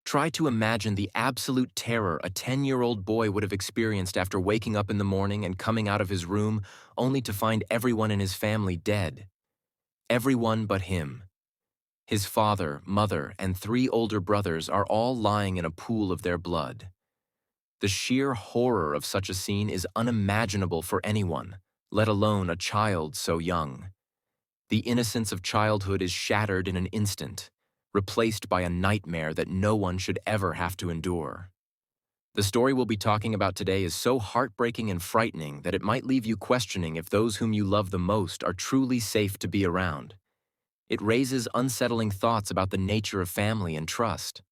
Try to imagine the absolute terror a 10-year-old boy would have experienced after waking up in the morning and coming out of his room only to find everyone in his family dead. Everyone but him. His father, mother, and 3 older brothers are all lying in a pool of their blood. The sheer horror of such a scene is unimaginable for anyone, let alone a child so young. The innocence of childhood is shattered in an instant, replaced by a nightmare that no one should ever have to endure. The story we'll be talking about today is so heartbreaking and frightening that it might leave you questioning if those whom you love the most are truly safe to be around. It raises unsettling thoughts about the nature of family and trust.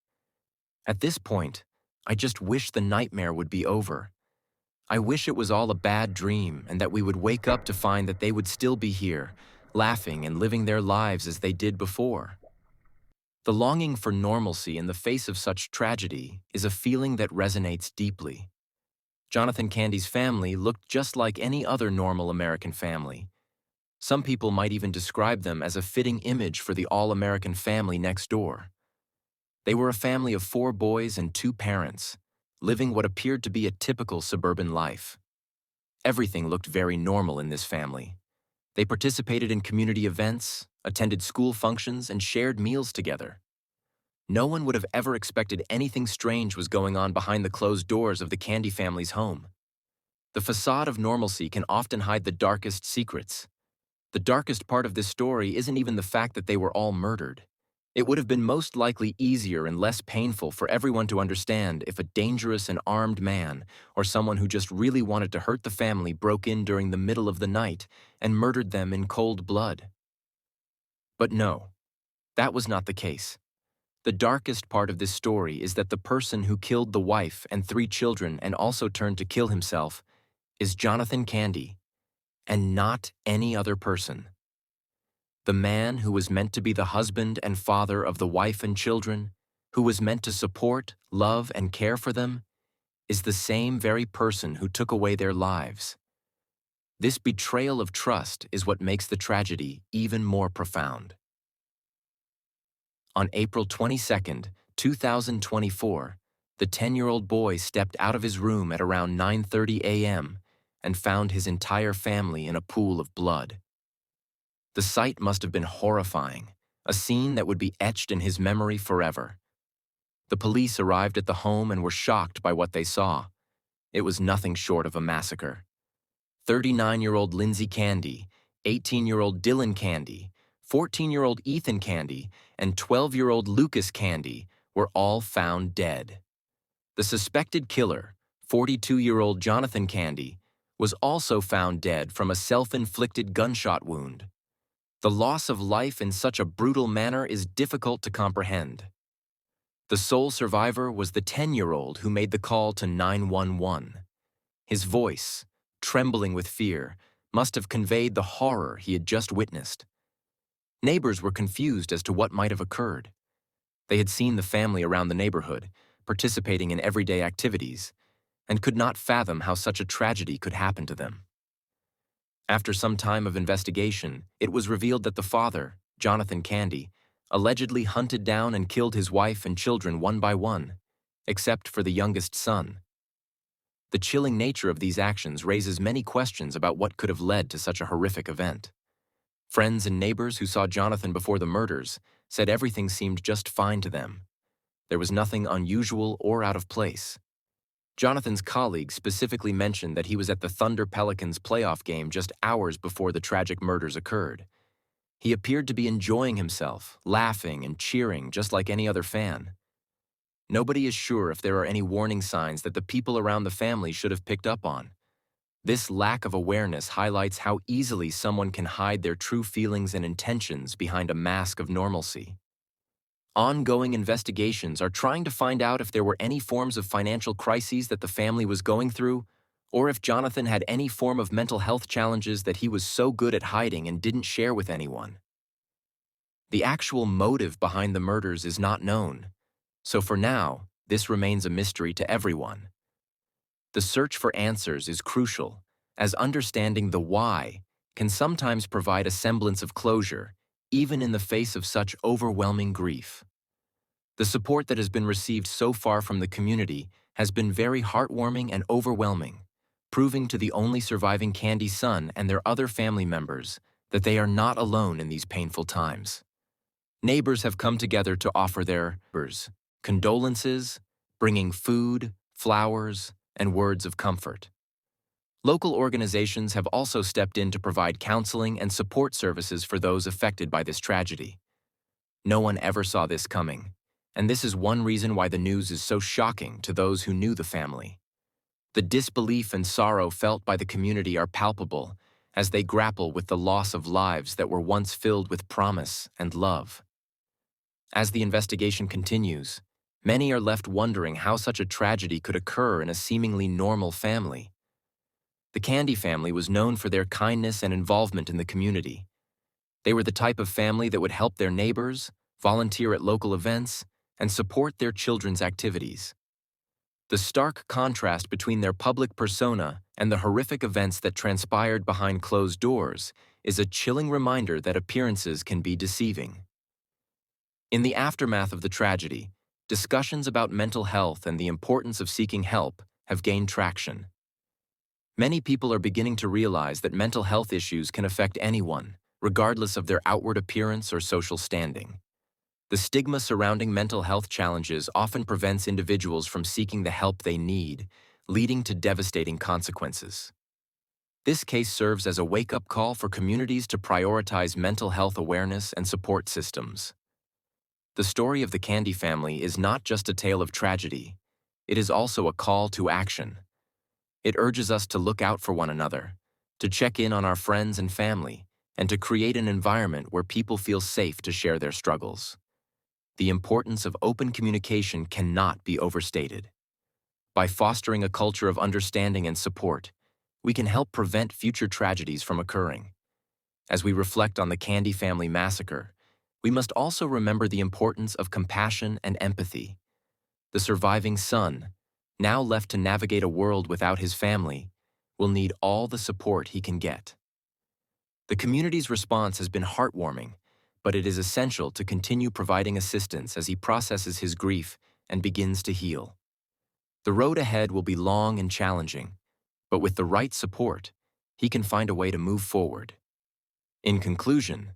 At this point, I just wish the nightmare would be over. I wish it was all a bad dream and that we would wake up to find that they would still be here, laughing and living their lives as they did before. The longing for normalcy in the face of such tragedy is a feeling that resonates deeply. Jonathan Candy's family looked just like any other normal American family. Some people might even describe them as a fitting image for the all-American family next door. They were a family of 4 boys and 2 parents, living what appeared to be a typical suburban life. Everything looked very normal in this family. They participated in community events, attended school functions, and shared meals together. No one would have ever expected anything strange was going on behind the closed doors of the Candy family's home. The facade of normalcy can often hide the darkest secrets. The darkest part of this story isn't even the fact that they were all murdered. It would have been most likely easier and less painful for everyone to understand if a dangerous and armed man, or someone who just really wanted to hurt the family, broke in during the middle of the night and murdered them in cold blood. But no, that was not the case. The darkest part of this story is that the person who killed the wife and 3 children and also turned to kill himself is Jonathan Candy, and not any other person. The man who was meant to be the husband and father of the wife and children, who was meant to support, love, and care for them, is the same very person who took away their lives. This betrayal of trust is what makes the tragedy even more profound. On April 22, 2024, the 10-year-old boy stepped out of his room at around 9:30 a.m. and found his entire family in a pool of blood. The sight must have been horrifying, a scene that would be etched in his memory forever. The police arrived at the home and were shocked by what they saw. It was nothing short of a massacre. 39-year-old Lindsay Candy, 18-year-old Dylan Candy, 14-year-old Ethan Candy, and 12-year-old Lucas Candy were all found dead. The suspected killer, 42-year-old Jonathan Candy, was also found dead from a self-inflicted gunshot wound. The loss of life in such a brutal manner is difficult to comprehend. The sole survivor was the 10-year-old who made the call to 911. His voice, trembling with fear, must have conveyed the horror he had just witnessed. Neighbors were confused as to what might have occurred. They had seen the family around the neighborhood, participating in everyday activities, and could not fathom how such a tragedy could happen to them. After some time of investigation, it was revealed that the father, Jonathan Candy, allegedly hunted down and killed his wife and children one by one, except for the youngest son. The chilling nature of these actions raises many questions about what could have led to such a horrific event. Friends and neighbors who saw Jonathan before the murders said everything seemed just fine to them. There was nothing unusual or out of place. Jonathan's colleagues specifically mentioned that he was at the Thunder Pelicans playoff game just hours before the tragic murders occurred. He appeared to be enjoying himself, laughing and cheering just like any other fan. Nobody is sure if there are any warning signs that the people around the family should have picked up on. This lack of awareness highlights how easily someone can hide their true feelings and intentions behind a mask of normalcy. Ongoing investigations are trying to find out if there were any forms of financial crises that the family was going through, or if Jonathan had any form of mental health challenges that he was so good at hiding and didn't share with anyone. The actual motive behind the murders is not known, so for now, this remains a mystery to everyone. The search for answers is crucial, as understanding the why can sometimes provide a semblance of closure, even in the face of such overwhelming grief. The support that has been received so far from the community has been very heartwarming and overwhelming, proving to the only surviving Candy son and their other family members that they are not alone in these painful times. Neighbors have come together to offer their condolences, bringing food, flowers, and words of comfort. Local organizations have also stepped in to provide counseling and support services for those affected by this tragedy. No one ever saw this coming, and this is one reason why the news is so shocking to those who knew the family. The disbelief and sorrow felt by the community are palpable as they grapple with the loss of lives that were once filled with promise and love. As the investigation continues, many are left wondering how such a tragedy could occur in a seemingly normal family. The Candy family was known for their kindness and involvement in the community. They were the type of family that would help their neighbors, volunteer at local events, and support their children's activities. The stark contrast between their public persona and the horrific events that transpired behind closed doors is a chilling reminder that appearances can be deceiving. In the aftermath of the tragedy, discussions about mental health and the importance of seeking help have gained traction. Many people are beginning to realize that mental health issues can affect anyone, regardless of their outward appearance or social standing. The stigma surrounding mental health challenges often prevents individuals from seeking the help they need, leading to devastating consequences. This case serves as a wake-up call for communities to prioritize mental health awareness and support systems. The story of the Candy family is not just a tale of tragedy, it is also a call to action. It urges us to look out for one another, to check in on our friends and family, and to create an environment where people feel safe to share their struggles. The importance of open communication cannot be overstated. By fostering a culture of understanding and support, we can help prevent future tragedies from occurring. As we reflect on the Candy family massacre, we must also remember the importance of compassion and empathy. The surviving son, now left to navigate a world without his family, will need all the support he can get. The community's response has been heartwarming, but it is essential to continue providing assistance as he processes his grief and begins to heal. The road ahead will be long and challenging, but with the right support, he can find a way to move forward. In conclusion,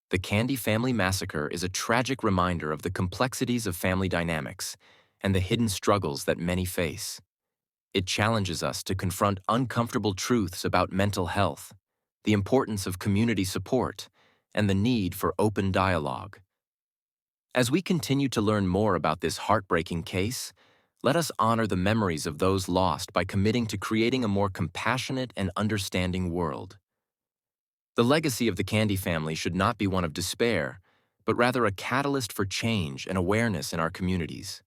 the Candy family massacre is a tragic reminder of the complexities of family dynamics and the hidden struggles that many face. It challenges us to confront uncomfortable truths about mental health, the importance of community support, and the need for open dialogue. As we continue to learn more about this heartbreaking case, let us honor the memories of those lost by committing to creating a more compassionate and understanding world. The legacy of the Candy family should not be one of despair, but rather a catalyst for change and awareness in our communities.